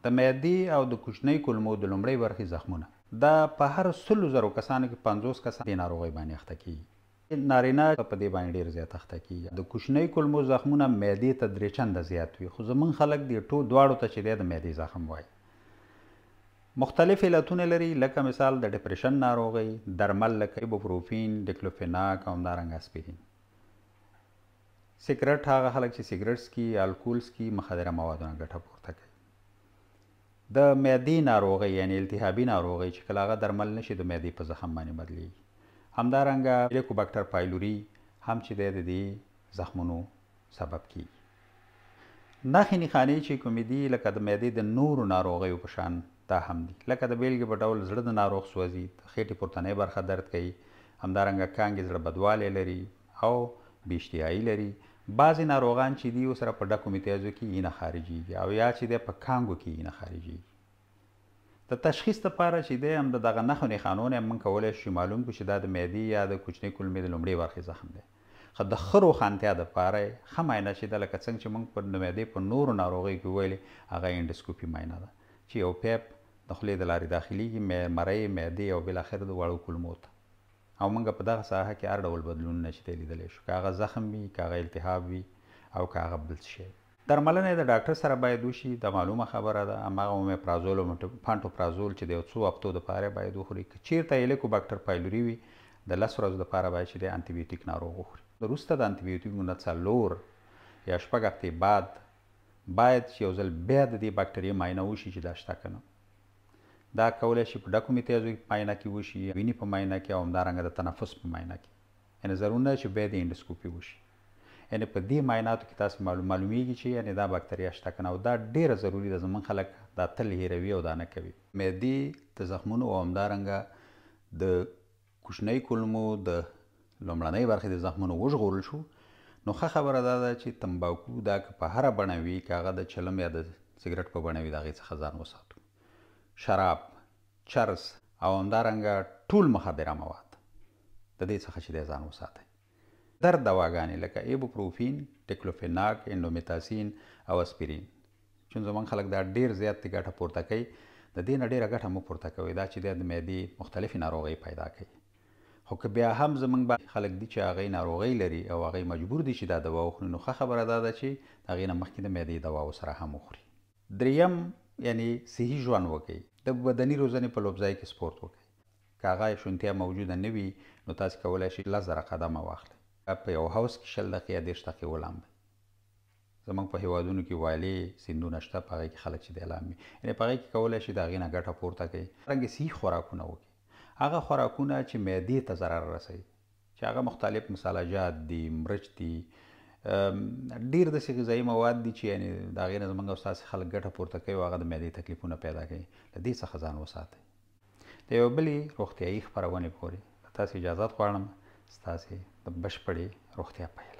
د معدې او د کوچنۍ کولمو د لومړۍ برخې زخمونه دا په هر 100,000 کسانو کې 50 کسان دې ناروغۍ باندې اخته کېږي. نارینه په دې باندې ډېر زیات اخته کېږي. د کوچنۍ کولمو زخمونه معدې ته 3 چنده زیات وي، خو زمونږ خلک دې دواړو ته چې دی د معدې زخم وایي. مختلف علتونه لري، لکه مثال د ډپریشن ناروغۍ، درمل لکه ایبوپروفین، ډیکلوفیناک او همدارنګه اسپرین. سګرټ، هغه خلک چې سګرټ څکي، الکول څکي، مخدره موادونه ګټه پورته کوي. د معدې ناروغۍ یعنی التهابي ناروغۍ چې کله هغه درمل نشي د معدې په زخم باندې بدلیږي. همدارنګه هیلیکوباکټر پایلوري هم چې دی د دې زخمونو سبب کیږي. نښې نښانې چې کومې دي لکه د معدې د نورو ناروغیو په شان دا هم دي، لکه د بیلګې په ډول زړه د ناروغ سوځي، د خېټې پورتنۍ برخه درد کوي، همدارنګه کانګې زړه بدوالی لري او بې اشتهایي لري. بعضې ناروغان چې دي ورسره په ډکو متیازو کې وینه خارجېږي او یا چې دی په کانګو کې وینه خارجېږي. د تشخیص لپاره چې دی هم د دغه نښو نښانو نه موږ کولی شو معلوم کړو چې دا د معدې یا د کوچنۍ کولمې د لومړۍ برخې زخم دی. خو د ښه روښانتیا دپاره یې ښه معاینه چې ده، لکه څنګه چې موږ په د معدې په نورو ناروغیو کې ویلې، هغه انډوسکوپي معاینه ده چې یو پیپ د خولې د لارې داخلیږي مرۍ، معدې او بالاخره د وړو کولمو ته، او موږ په دغه ساحه کې هر ډول بدلونونه چې دی لیدلی شو، که هغه زخم وي، که هغه التهاب وي او که هغه بل څه شی. درملنه د ډاکټر سره باید وشي، د معلومه خبره ده. هماغه اومیپرازول او پانټوپرازول چې د یو څو هفتو دپاره باید وخوري. که چېرته هیلیکوباکټر پایلوري وي د 10 ورځو دپاره باید چې دی انټي بیوټیک ناروغ وخوري. وروسته د انټي بیوټیکو نه 4 یا 6 هفتې بعد باید چې یو ځل بیا د دې باکټریا معاینه وشي چې دا شته که نه. دا کولی شي په ډکو متیازو معاینه کې وشي، وینې په معاینه کې او همدارنګه د تنفس په معاینه کې. یعنې ضرور نه چې بیا د انډوسکوپي وشي. یعنې په دې معایناتو کې تاسو معلومیږي چې یعنې دا باکتریا شته که نه، او دا ډېره ضروري ده. زموږ خلک دا تل هیروي او دا نه کوي. معدې د زخمونو او همدارنګه د کوچنۍ کولمو د لومړنۍ برخې د زخمونو وژغورل شو، نو ښه خبره دا ده چې تمباکو دا که په هره بڼه وي، که هغه د چلم یا د سګرټ په بڼه وي، د هغې څخه ځان وساتو. شراب، چرس او همدارنګه ټول مخدره مواد د دې څخه چې دی ځان وساتئ. درد دواګانې لکه ایبوپروفین، ډیکلوفیناک، انډومیتاسین او اسپرین، چون زموږ خلک دا ډېر زیات ګټه پورته کوي، د دې نه ډېره ګټه مه پورته کوئ. دا چې دی د معدې مختلفې ناروغۍ پیدا کوي. خو که بیا هم زموږ خلک دي چې هغوی ناروغۍ لري او هغوی مجبور دي چې دا دوا وخوري، نو ښه خبره دا ده چې د هغې نه مخکې د معدې دوا ورسره هم وخوري. دریم یعنې صحي ژوند وکړئ. د بدني روزنې په لوبځای کې سپورت وکړئ. که هغه شونتیا موجوده نه وي، نو تاسې کولی شئ 10,000 قدمه واخلئ. په یو حوض کې 20 دقیقې یا 30 دقیقې ولامبئ. زموږ په هیوادونو کې ویالې، سیندونه شته، په هغې کې خلک چې دی لامبي. یعنې په هغې کې کولی شئ د هغې نه ګټه پورته کوئ. څرنګه صحي خوراکونه وکړئ، هغه خوراکونه چې معدې ته ضرر رسوي، چې هغه مختلف مساله جات دي، مرچ دي، ډېر داسې غذایي مواد دي چې یعنې د هغې نه زموږ او ستاسې خلک ګټه پورته کوي او هغه د معدې تکلیفونه پیدا کوي. له دې څخه ځان وساتئ. د یوې بلې روغتیایي خپرونې پورې له تاسې اجازت غواړم. ستاسې د بشپړې روغتیا په هیله.